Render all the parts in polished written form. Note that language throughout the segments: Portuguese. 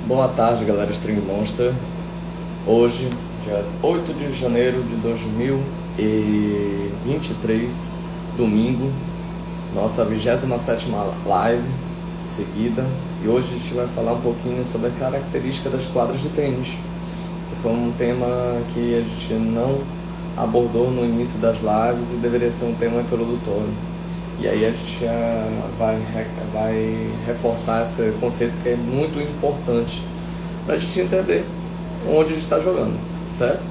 Boa tarde, galera String Monster. Hoje, dia 8 de janeiro de 2023, domingo, nossa 27ª live seguida. E hoje a gente vai falar um pouquinho sobre a característica das quadras de tênis, que foi um tema que a gente não abordou no início das lives e deveria ser um tema introdutório. E aí a gente vai reforçar esse conceito que é muito importante para a gente entender onde a gente está jogando, certo?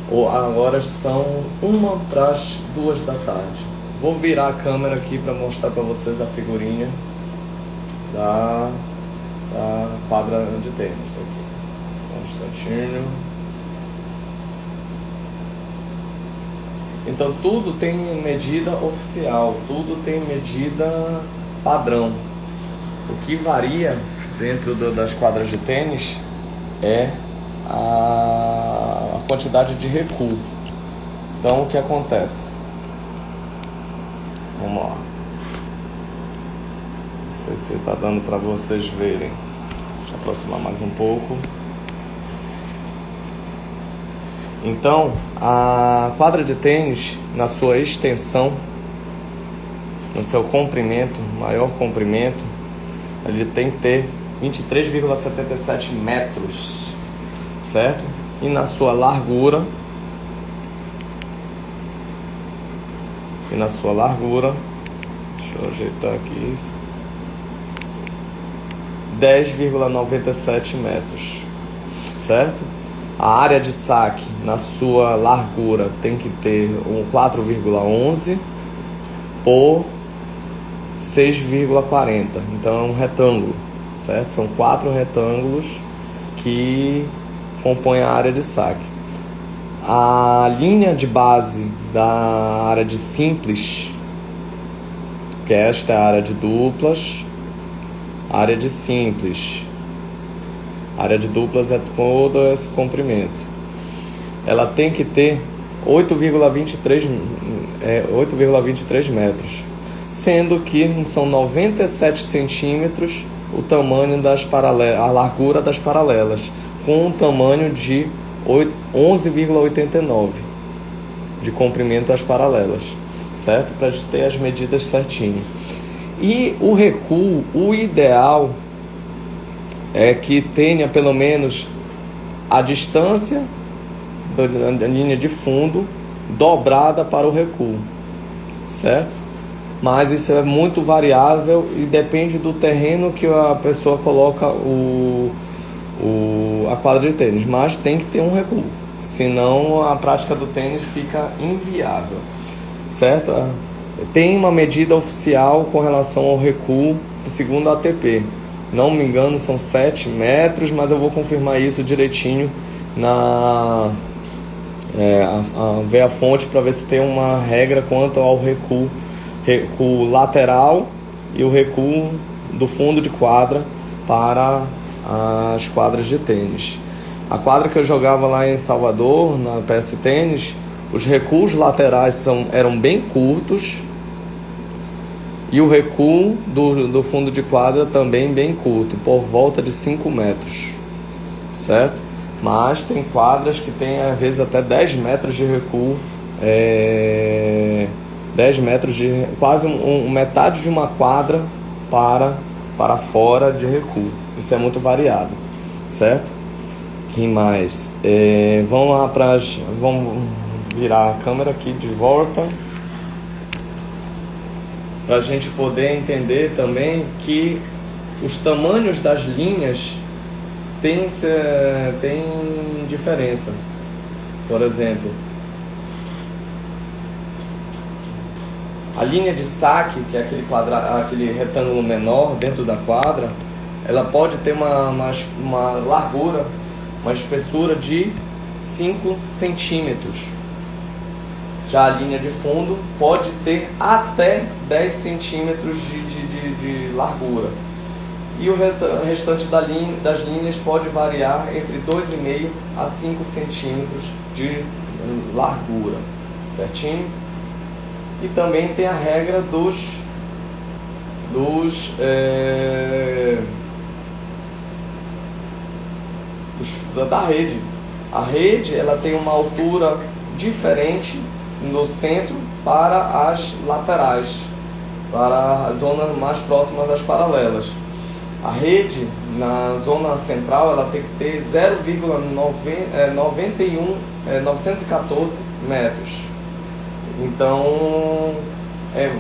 Agora são 1:02 da tarde. Vou virar a câmera aqui para mostrar para vocês a figurinha da quadra de tênis aqui. Só um instantinho. Então tudo tem medida oficial, tudo tem medida padrão. O que varia dentro das quadras de tênis é a quantidade de recuo. Então o que acontece? Vamos lá. Não sei se está dando para vocês verem. Deixa eu aproximar mais um pouco. Então, a quadra de tênis, na sua extensão, no seu comprimento, maior comprimento, ele tem que ter 23,77 metros, certo? E na sua largura, deixa eu ajeitar aqui isso, 10,97 metros, certo? A área de saque na sua largura tem que ter um 4,11 por 6,40. Então é um retângulo, certo? São 4 retângulos que compõem a área de saque. A linha de base da área de simples, que esta é a área de duplas, área de simples. A área de duplas é todo esse comprimento. Ela tem que ter 8,23 metros, sendo que são 97 centímetros o tamanho das paralelas, a largura das paralelas, com um tamanho de 11,89 de comprimento às paralelas, certo? Para a gente ter as medidas certinho. E o recuo, o ideal é que tenha pelo menos a distância da linha de fundo dobrada para o recuo, certo? Mas isso é muito variável e depende do terreno que a pessoa coloca a quadra de tênis, mas tem que ter um recuo, senão a prática do tênis fica inviável, certo? Tem uma medida oficial com relação ao recuo, segundo a ATP. Não me engano, são 7 metros, mas eu vou confirmar isso direitinho ver a fonte para ver se tem uma regra quanto ao recuo lateral e o recuo do fundo de quadra para as quadras de tênis. A quadra que eu jogava lá em Salvador, na PS Tênis, os recuos laterais eram bem curtos, e o recuo do fundo de quadra também bem curto, por volta de 5 metros, certo? Mas tem quadras que tem às vezes até 10 metros de recuo, 10 metros de quase metade de uma quadra para fora de recuo. Isso é muito variado, certo? Que mais? Vamos virar a câmera aqui de volta, para a gente poder entender também que os tamanhos das linhas têm diferença. Por exemplo, a linha de saque, que é aquele retângulo menor dentro da quadra, ela pode ter uma largura, uma espessura de 5 centímetros. Já a linha de fundo pode ter até 10 centímetros de largura. E o restante das linhas pode variar entre 2,5 a 5 centímetros de largura, certinho? E também tem a regra dos da rede. A rede ela tem uma altura diferente no centro para as laterais, para as zonas mais próximas das paralelas. A rede na zona central ela tem que ter 0,914 metros. Então é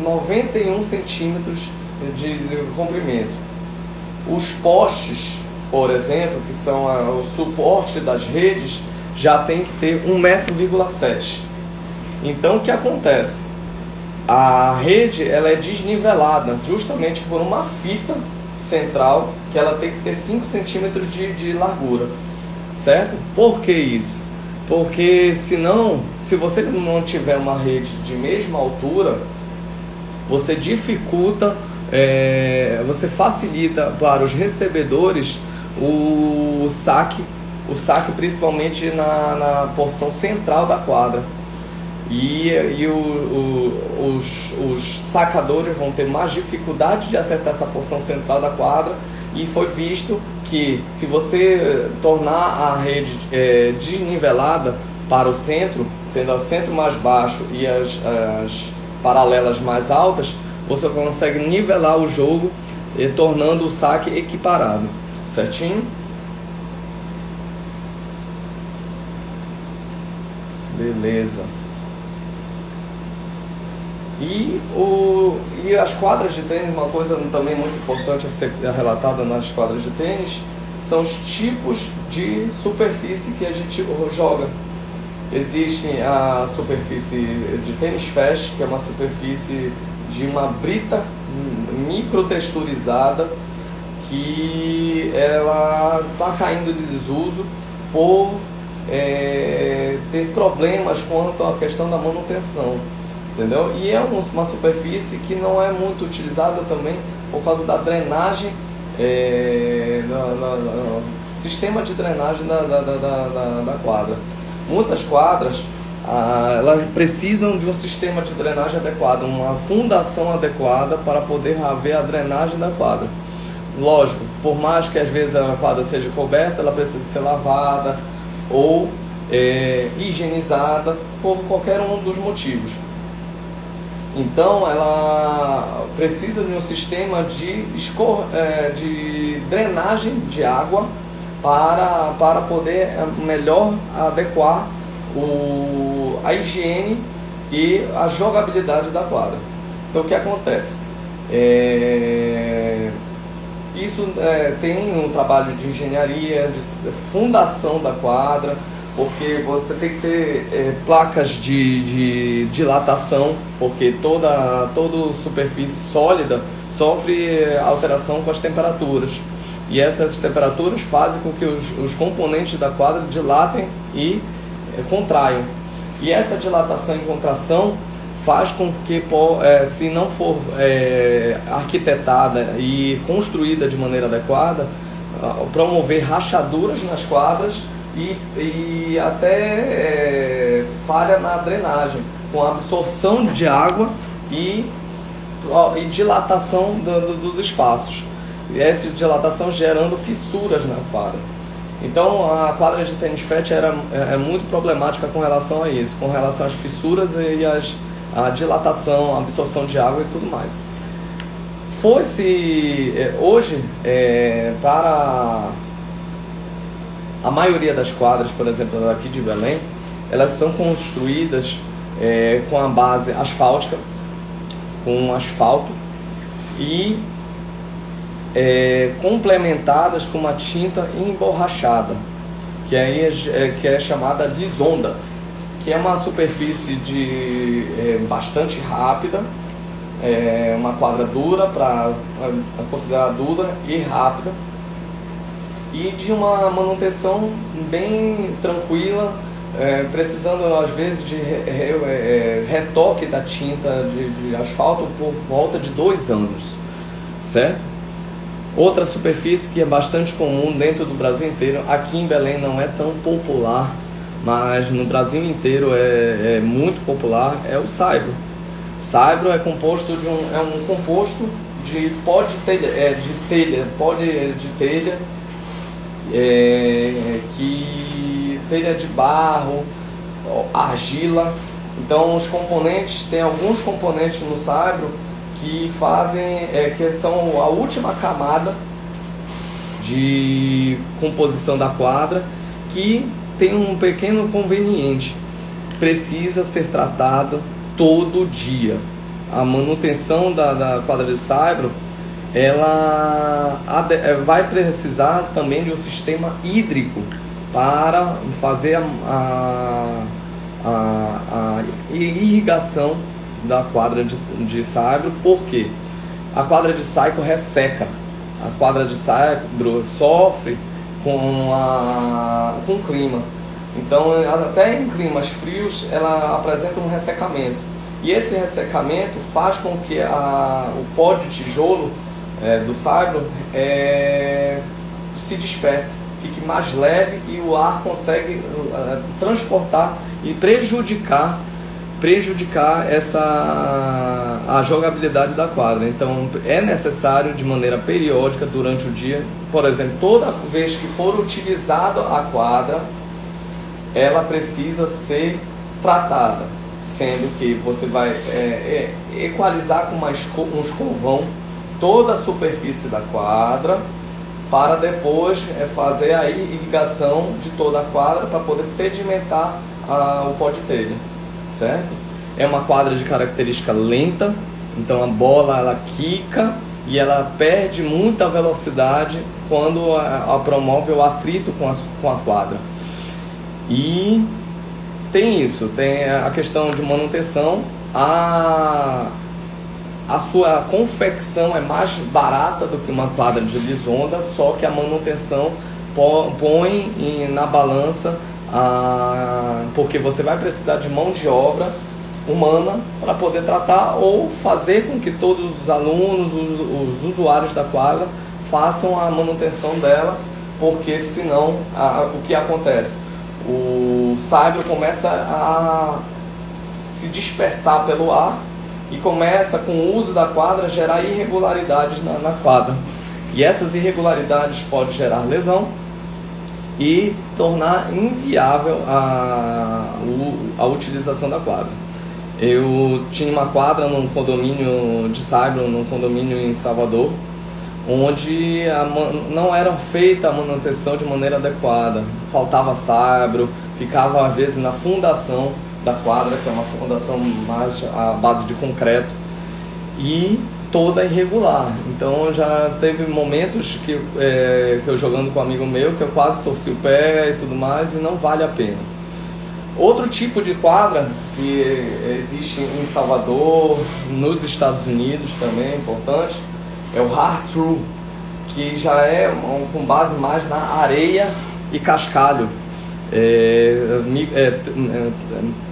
91 centímetros de comprimento. Os postes, por exemplo, que são o suporte das redes, já tem que ter 1,7 m. Então o que acontece? A rede ela é desnivelada justamente por uma fita central que ela tem que ter 5 centímetros de largura, certo? Por que isso? Porque senão, se você não tiver uma rede de mesma altura, você dificulta, você facilita para os recebedores o saque principalmente na porção central da quadra. Os sacadores vão ter mais dificuldade de acertar essa porção central da quadra, e foi visto que se você tornar a rede desnivelada para o centro, sendo o centro mais baixo e as paralelas mais altas, você consegue nivelar o jogo, tornando o saque equiparado, certinho? Beleza. E as quadras de tênis, uma coisa também muito importante a ser relatada nas quadras de tênis, são os tipos de superfície que a gente joga. Existe a superfície de tênis fast, que é uma superfície de uma brita microtexturizada, que ela está caindo de desuso por ter problemas quanto à questão da manutenção. Entendeu? E é uma superfície que não é muito utilizada também por causa da drenagem, sistema de drenagem da quadra. Muitas quadras elas precisam de um sistema de drenagem adequado, uma fundação adequada para poder haver a drenagem da quadra. Lógico, por mais que às vezes a quadra seja coberta, ela precisa ser lavada ou higienizada por qualquer um dos motivos. Então ela precisa de um sistema de drenagem de água para poder melhor adequar a higiene e a jogabilidade da quadra. Então o que acontece? Isso tem um trabalho de engenharia, de fundação da quadra, porque você tem que ter placas de dilatação, porque toda superfície sólida sofre alteração com as temperaturas. E essas temperaturas fazem com que os componentes da quadra dilatem e contraiam. E essa dilatação e contração faz com que, se não for arquitetada e construída de maneira adequada, promover rachaduras nas quadras e até falha na drenagem, com a absorção de água e dilatação dos espaços. E essa dilatação gerando fissuras na quadra. Então a quadra de tênis fast é muito problemática com relação a isso, com relação às fissuras e a dilatação, a absorção de água e tudo mais. Hoje, para a maioria das quadras, por exemplo, aqui de Belém, elas são construídas com a base asfáltica, com asfalto, e complementadas com uma tinta emborrachada, que é chamada lisonda, que é uma superfície bastante rápida, uma quadra dura, para considerar dura e rápida, e de uma manutenção bem tranquila, precisando às vezes de retoque da tinta de asfalto por volta de 2 anos, certo? Outra superfície que é bastante comum dentro do Brasil inteiro, aqui em Belém não é tão popular, mas no Brasil inteiro é muito popular, é o saibro. Saibro é composto um composto de pó de telha, que telha de barro, argila. Então os componentes, tem alguns componentes no saibro que fazem, que são a última camada de composição da quadra, que tem um pequeno inconveniente: precisa ser tratado todo dia. A manutenção da quadra de saibro, ela vai precisar também de um sistema hídrico para fazer a irrigação da quadra de saibro, porque a quadra de saibro resseca. A quadra de saibro sofre com o clima. Então, até em climas frios, ela apresenta um ressecamento. E esse ressecamento faz com que o pó de tijolo do saibro se disperse, fique mais leve, e o ar consegue transportar e prejudicar a jogabilidade da quadra. Então é necessário, de maneira periódica, durante o dia, por exemplo, toda vez que for utilizada a quadra, ela precisa ser tratada, sendo que você vai equalizar com um escovão toda a superfície da quadra, para depois fazer a irrigação de toda a quadra, para poder sedimentar o pó de telha, certo? É uma quadra de característica lenta, então a bola ela quica e ela perde muita velocidade quando promove o atrito com a quadra. E tem isso, tem a questão de manutenção. A sua confecção é mais barata do que uma quadra de lisonda, só que a manutenção põe na balança, porque você vai precisar de mão de obra humana para poder tratar, ou fazer com que todos os alunos, os usuários da quadra, façam a manutenção dela, porque senão o que acontece? O saibro começa a se dispersar pelo ar e começa, com o uso da quadra, a gerar irregularidades na quadra. E essas irregularidades podem gerar lesão e tornar inviável a utilização da quadra. Eu tinha uma quadra num condomínio de saibro, num condomínio em Salvador, onde não era feita a manutenção de maneira adequada. Faltava saibro, ficava às vezes na fundação da quadra, que é uma fundação mais à base de concreto, e toda irregular. Então já teve momentos que eu jogando com um amigo meu, que eu quase torci o pé e tudo mais, e não vale a pena. Outro tipo de quadra que existe em Salvador, nos Estados Unidos também, é importante, é o hard through, que já é com base mais na areia e cascalho,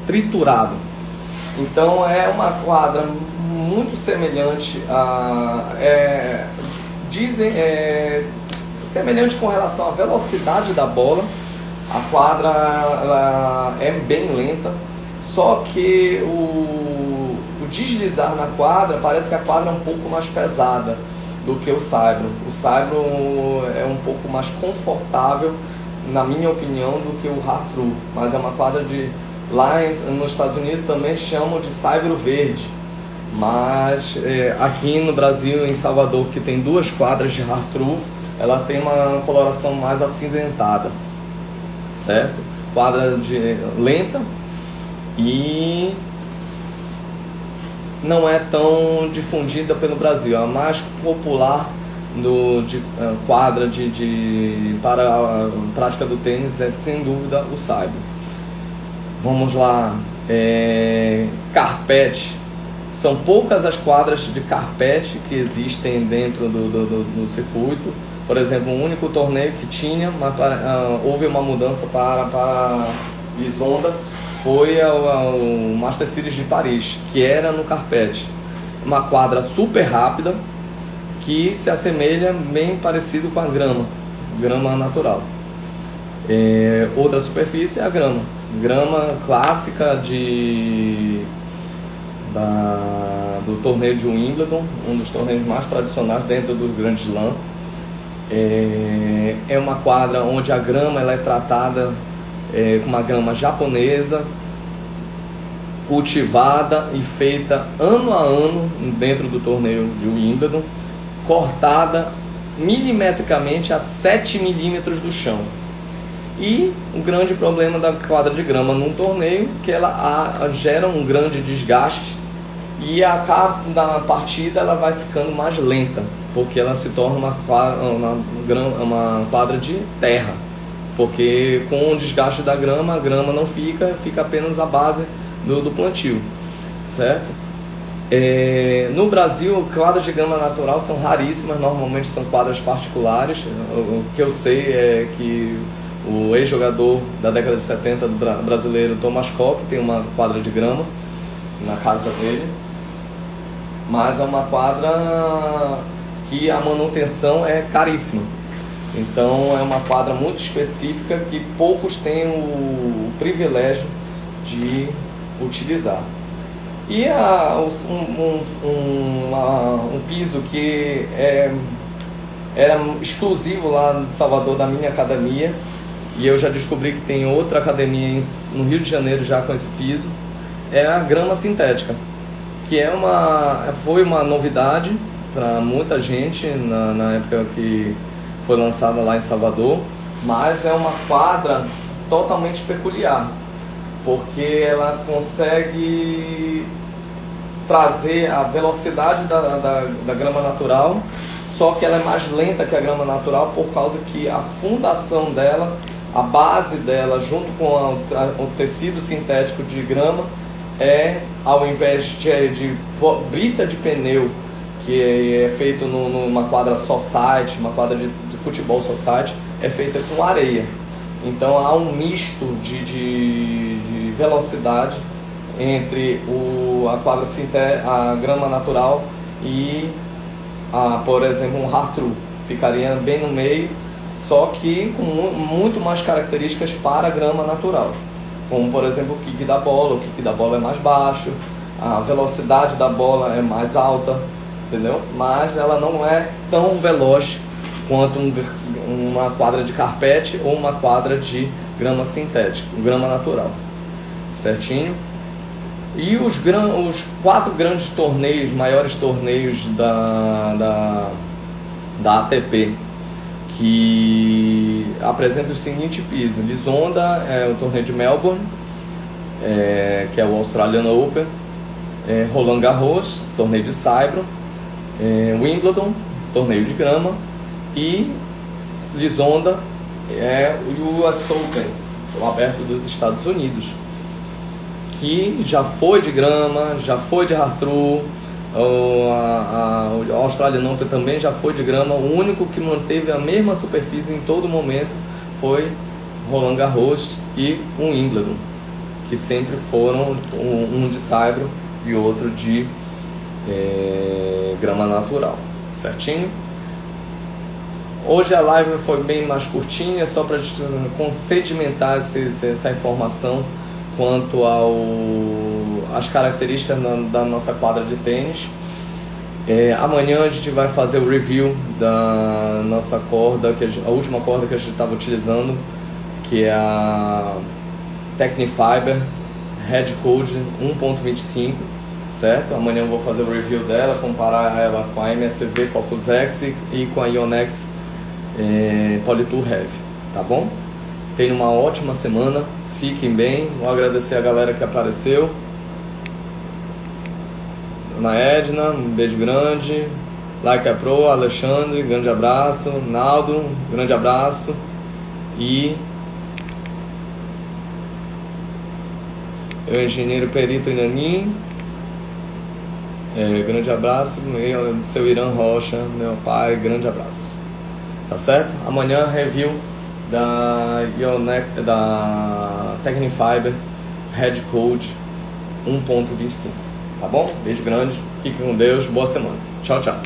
triturado. Então é uma quadra muito semelhante semelhante com relação à velocidade da bola. A quadra ela é bem lenta, só que o deslizar na quadra, parece que a quadra é um pouco mais pesada do que o saibro. O saibro é um pouco mais confortável, na minha opinião, do que o hard through, mas é uma quadra lá nos Estados Unidos também chamam de saibro verde, mas aqui no Brasil, em Salvador, que tem duas quadras de hard through, ela tem uma coloração mais acinzentada, certo? Quadra lenta e não é tão difundida pelo Brasil. A mais popular quadra para a prática do tênis é, sem dúvida, o saibro. Vamos lá, carpete. São poucas as quadras de carpete que existem dentro do circuito. Por exemplo, o único torneio que tinha, houve uma mudança para lisonda, foi o Master Series de Paris, que era no carpete. Uma quadra super rápida, que se assemelha bem parecido com a grama natural. Outra superfície é a grama clássica do torneio de Wimbledon, um dos torneios mais tradicionais dentro do Grand Slam. é uma quadra onde a grama ela é tratada com uma grama japonesa, cultivada e feita ano a ano dentro do torneio de Wimbledon, cortada milimetricamente a 7 milímetros do chão. E o grande problema da quadra de grama num torneio que ela gera um grande desgaste e a cada partida ela vai ficando mais lenta, porque ela se torna uma quadra de terra, porque com o desgaste da grama, a grama não fica apenas a base do plantio, certo? No Brasil, quadras de grama natural são raríssimas, normalmente são quadras particulares. O que eu sei é que o ex-jogador da década de 70 do brasileiro Thomas Koch tem uma quadra de grama na casa dele, mas é uma quadra que a manutenção é caríssima. Então é uma quadra muito específica que poucos têm o privilégio de utilizar. E um piso que era exclusivo lá de Salvador da minha academia, e eu já descobri que tem outra academia no Rio de Janeiro já com esse piso, é a grama sintética, que foi uma novidade para muita gente na época que foi lançada lá em Salvador, mas é uma quadra totalmente peculiar, porque ela consegue trazer a velocidade da grama natural, só que ela é mais lenta que a grama natural por causa que a fundação dela, a base dela, junto com o tecido sintético de grama, ao invés de brita de pneu, que é feito numa quadra society, uma quadra de futebol society, é feita com areia. Então há um misto de velocidade entre a quadra sintética, a grama natural e, por exemplo, um hard through. Ficaria bem no meio, só que com muito mais características para a grama natural. Como, por exemplo, o kick da bola. O kick da bola é mais baixo, a velocidade da bola é mais alta, entendeu? Mas ela não é tão veloz quanto uma quadra de carpete ou uma quadra de grama sintética, grama natural, certinho? E os 4 grandes torneios, maiores torneios da ATP, que apresentam o seguinte piso: Lisonda é o torneio de Melbourne, que é o Australian Open, Roland Garros, torneio de saibro, Wimbledon, torneio de grama, e Lisonda é o US Open, o aberto dos Estados Unidos, que já foi de grama, já foi de hard through. O Australian Open também já foi de grama. O único que manteve a mesma superfície em todo momento foi Roland Garros e o Wimbledon, que sempre foram um de saibro e outro de grama natural, certinho? Hoje a live foi bem mais curtinha, só para sedimentar essa informação quanto às características da nossa quadra de tênis. Amanhã a gente vai fazer o review da nossa corda, a última corda que a gente estava utilizando, que é a Tecnifiber Red Code 1.25, certo? Amanhã eu vou fazer o review dela, comparar ela com a MSV Focus X e com a Yonex Polytour Heavy, tá bom? Tenham uma ótima semana, fiquem bem. Vou agradecer a galera que apareceu. Dona Edna, um beijo grande. Like a Pro, Alexandre, grande abraço. Naldo, grande abraço. E o engenheiro Perito Inanim, grande abraço. E seu Irã Rocha, meu pai, grande abraço. Tá certo? Amanhã review da Tecnifiber Red Code 1.25. Tá bom? Beijo grande, fique com Deus, boa semana. Tchau, tchau.